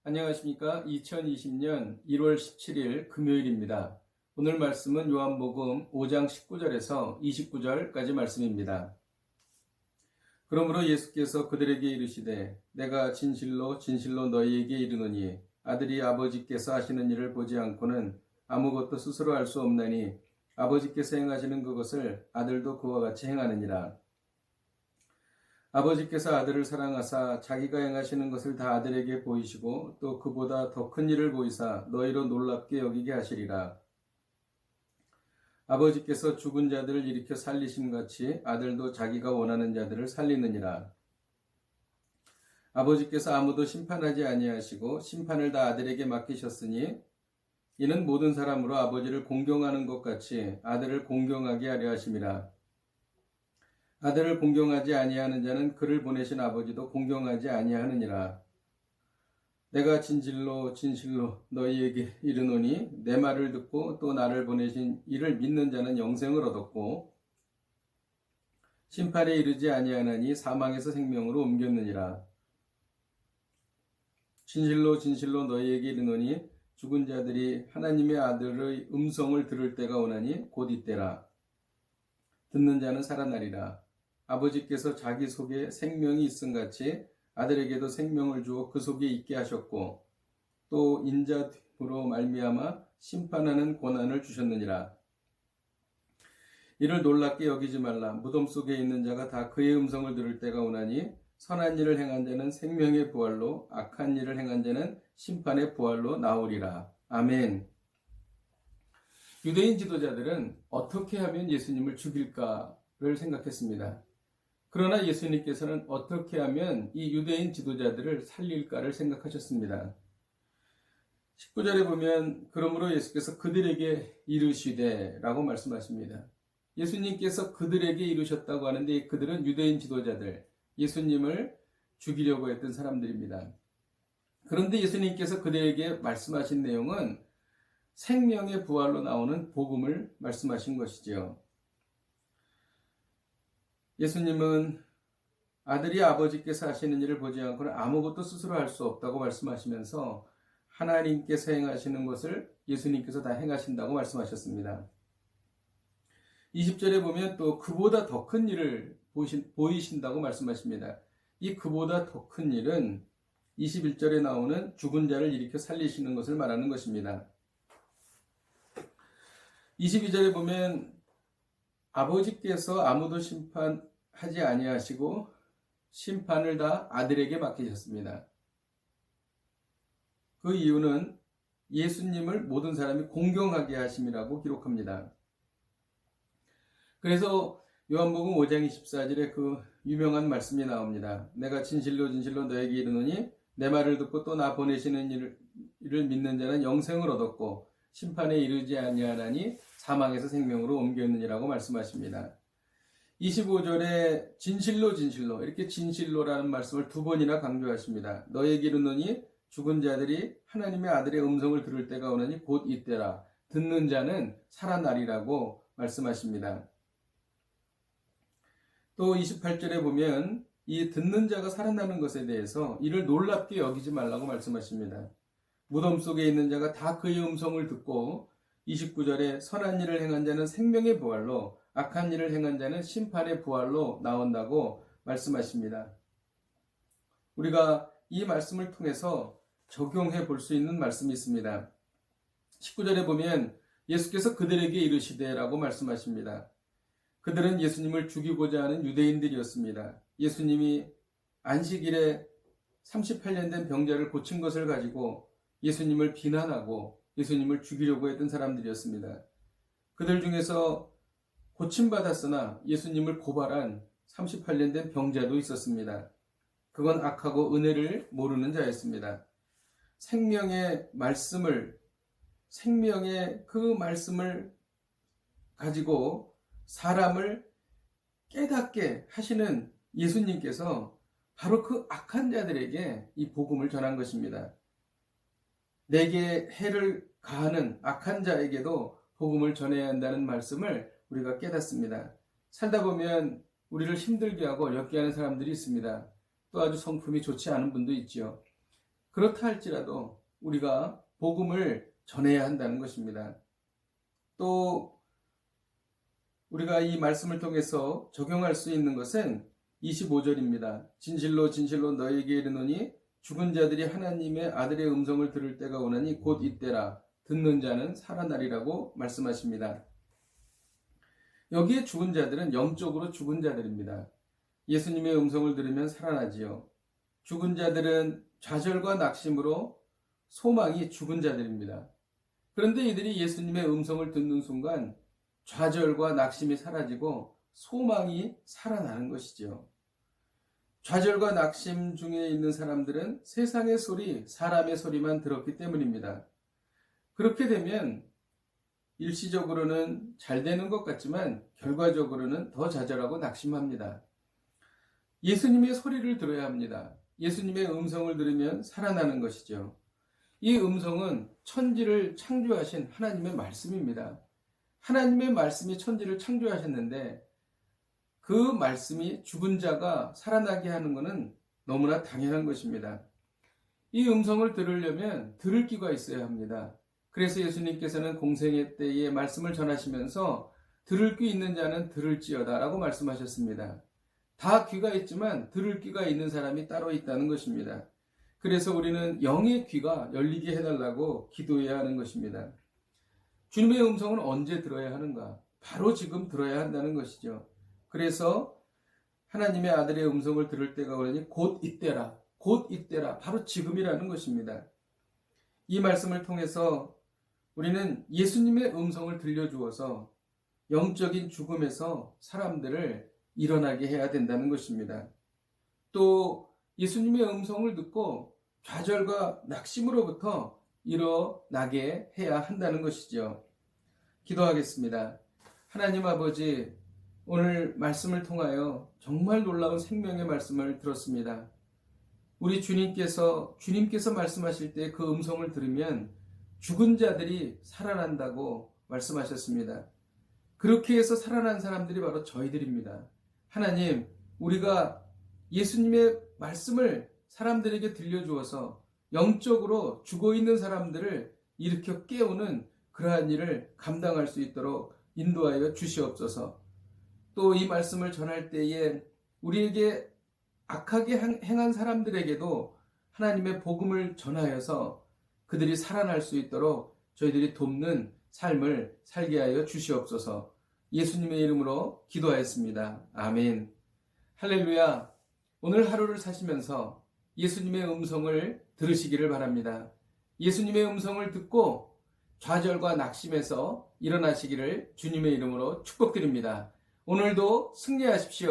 안녕하십니까. 2020년 1월 17일 금요일입니다. 오늘 말씀은 요한복음 5장 19절에서 29절까지 말씀입니다. 그러므로 예수께서 그들에게 이르시되 내가 진실로 진실로 너희에게 이르노니 아들이 아버지께서 하시는 일을 보지 않고는 아무것도 스스로 할 수 없나니 아버지께서 행하시는 그것을 아들도 그와 같이 행하느니라. 아버지께서 아들을 사랑하사 자기가 행하시는 것을 다 아들에게 보이시고 또 그보다 더 큰 일을 보이사 너희로 놀랍게 여기게 하시리라. 아버지께서 죽은 자들을 일으켜 살리심같이 아들도 자기가 원하는 자들을 살리느니라. 아버지께서 아무도 심판하지 아니하시고 심판을 다 아들에게 맡기셨으니 이는 모든 사람으로 아버지를 공경하는 것 같이 아들을 공경하게 하려 하심이라. 아들을 공경하지 아니하는 자는 그를 보내신 아버지도 공경하지 아니하느니라. 내가 진실로 진실로 너희에게 이르노니 내 말을 듣고 또 나를 보내신 이를 믿는 자는 영생을 얻었고 심판에 이르지 아니하나니 사망에서 생명으로 옮겼느니라. 진실로 진실로 너희에게 이르노니 죽은 자들이 하나님의 아들의 음성을 들을 때가 오나니 곧 이때라. 듣는 자는 살아나리라. 아버지께서 자기 속에 생명이 있음같이 아들에게도 생명을 주어 그 속에 있게 하셨고 또 인자로 말미암아 심판하는 권한을 주셨느니라. 이를 놀랍게 여기지 말라. 무덤 속에 있는 자가 다 그의 음성을 들을 때가 오나니 선한 일을 행한 자는 생명의 부활로 악한 일을 행한 자는 심판의 부활로 나오리라. 아멘. 유대인 지도자들은 어떻게 하면 예수님을 죽일까를 생각했습니다. 그러나 예수님께서는 어떻게 하면 이 유대인 지도자들을 살릴까를 생각하셨습니다. 19절에 보면 그러므로 예수께서 그들에게 이르시되 라고 말씀하십니다. 예수님께서 그들에게 이르셨다고 하는데 그들은 유대인 지도자들, 예수님을 죽이려고 했던 사람들입니다. 그런데 예수님께서 그들에게 말씀하신 내용은 생명의 부활로 나오는 복음을 말씀하신 것이지요. 예수님은 아들이 아버지께서 하시는 일을 보지 않고는 아무것도 스스로 할 수 없다고 말씀하시면서 하나님께서 행하시는 것을 예수님께서 다 행하신다고 말씀하셨습니다. 20절에 보면 또 그보다 더 큰 일을 보이신다고 말씀하십니다. 이 그보다 더 큰 일은 21절에 나오는 죽은 자를 일으켜 살리시는 것을 말하는 것입니다. 22절에 보면 아버지께서 아무도 심판하지 아니하시고 심판을 다 아들에게 맡기셨습니다. 그 이유는 예수님을 모든 사람이 공경하게 하심이라고 기록합니다. 그래서 요한복음 5장 24절에 그 유명한 말씀이 나옵니다. 내가 진실로 진실로 너에게 이르노니 내 말을 듣고 또 나 보내시는 이를 믿는 자는 영생을 얻었고 심판에 이르지 아니하나니 사망에서 생명으로 옮겼느니라고 말씀하십니다. 25절에 진실로 진실로 이렇게 진실로라는 말씀을 두 번이나 강조하십니다. 너에게 이르노니 죽은 자들이 하나님의 아들의 음성을 들을 때가 오나니 곧 이때라. 듣는 자는 살아나리라고 말씀하십니다. 또 28절에 보면 이 듣는 자가 살아나는 것에 대해서 이를 놀랍게 여기지 말라고 말씀하십니다. 무덤 속에 있는 자가 다 그의 음성을 듣고 29절에 선한 일을 행한 자는 생명의 부활로 악한 일을 행한 자는 심판의 부활로 나온다고 말씀하십니다. 우리가 이 말씀을 통해서 적용해 볼 수 있는 말씀이 있습니다. 19절에 보면 예수께서 그들에게 이르시되라고 말씀하십니다. 그들은 예수님을 죽이고자 하는 유대인들이었습니다. 예수님이 안식일에 38년 된 병자를 고친 것을 가지고 예수님을 비난하고 예수님을 죽이려고 했던 사람들이었습니다. 그들 중에서 고침받았으나 예수님을 고발한 38년 된 병자도 있었습니다. 그건 악하고 은혜를 모르는 자였습니다. 생명의 그 말씀을 가지고 사람을 깨닫게 하시는 예수님께서 바로 그 악한 자들에게 이 복음을 전한 것입니다. 내게 해를 가하는 악한 자에게도 복음을 전해야 한다는 말씀을 우리가 깨닫습니다. 살다 보면 우리를 힘들게 하고 어렵게 하는 사람들이 있습니다. 또 아주 성품이 좋지 않은 분도 있지요. 그렇다 할지라도 우리가 복음을 전해야 한다는 것입니다. 또 우리가 이 말씀을 통해서 적용할 수 있는 것은 25절입니다. 진실로 진실로 너희에게 이르노니 죽은 자들이 하나님의 아들의 음성을 들을 때가 오나니 곧 이때라. 듣는 자는 살아나리라고 말씀하십니다. 여기에 죽은 자들은 영적으로 죽은 자들입니다. 예수님의 음성을 들으면 살아나지요. 죽은 자들은 좌절과 낙심으로 소망이 죽은 자들입니다. 그런데 이들이 예수님의 음성을 듣는 순간 좌절과 낙심이 사라지고 소망이 살아나는 것이죠. 좌절과 낙심 중에 있는 사람들은 세상의 소리, 사람의 소리만 들었기 때문입니다. 그렇게 되면 일시적으로는 잘 되는 것 같지만 결과적으로는 더 좌절하고 낙심합니다. 예수님의 소리를 들어야 합니다. 예수님의 음성을 들으면 살아나는 것이죠. 이 음성은 천지를 창조하신 하나님의 말씀입니다. 하나님의 말씀이 천지를 창조하셨는데 그 말씀이 죽은 자가 살아나게 하는 것은 너무나 당연한 것입니다. 이 음성을 들으려면 들을 귀가 있어야 합니다. 그래서 예수님께서는 공생애 때에 말씀을 전하시면서 들을 귀 있는 자는 들을지어다 라고 말씀하셨습니다. 다 귀가 있지만 들을 귀가 있는 사람이 따로 있다는 것입니다. 그래서 우리는 영의 귀가 열리게 해달라고 기도해야 하는 것입니다. 주님의 음성은 언제 들어야 하는가? 바로 지금 들어야 한다는 것이죠. 그래서 하나님의 아들의 음성을 들을 때가 오니 곧 이때라, 곧 이때라, 바로 지금이라는 것입니다. 이 말씀을 통해서 우리는 예수님의 음성을 들려주어서 영적인 죽음에서 사람들을 일어나게 해야 된다는 것입니다. 또 예수님의 음성을 듣고 좌절과 낙심으로부터 일어나게 해야 한다는 것이죠. 기도하겠습니다. 하나님 아버지, 오늘 말씀을 통하여 정말 놀라운 생명의 말씀을 들었습니다. 우리 주님께서 말씀하실 때 그 음성을 들으면 죽은 자들이 살아난다고 말씀하셨습니다. 그렇게 해서 살아난 사람들이 바로 저희들입니다. 하나님, 우리가 예수님의 말씀을 사람들에게 들려주어서 영적으로 죽어있는 사람들을 일으켜 깨우는 그러한 일을 감당할 수 있도록 인도하여 주시옵소서. 또 이 말씀을 전할 때에 우리에게 악하게 행한 사람들에게도 하나님의 복음을 전하여서 그들이 살아날 수 있도록 저희들이 돕는 삶을 살게 하여 주시옵소서. 예수님의 이름으로 기도하였습니다. 아멘. 할렐루야. 오늘 하루를 사시면서 예수님의 음성을 들으시기를 바랍니다. 예수님의 음성을 듣고 좌절과 낙심에서 일어나시기를 주님의 이름으로 축복드립니다. 오늘도 승리하십시오.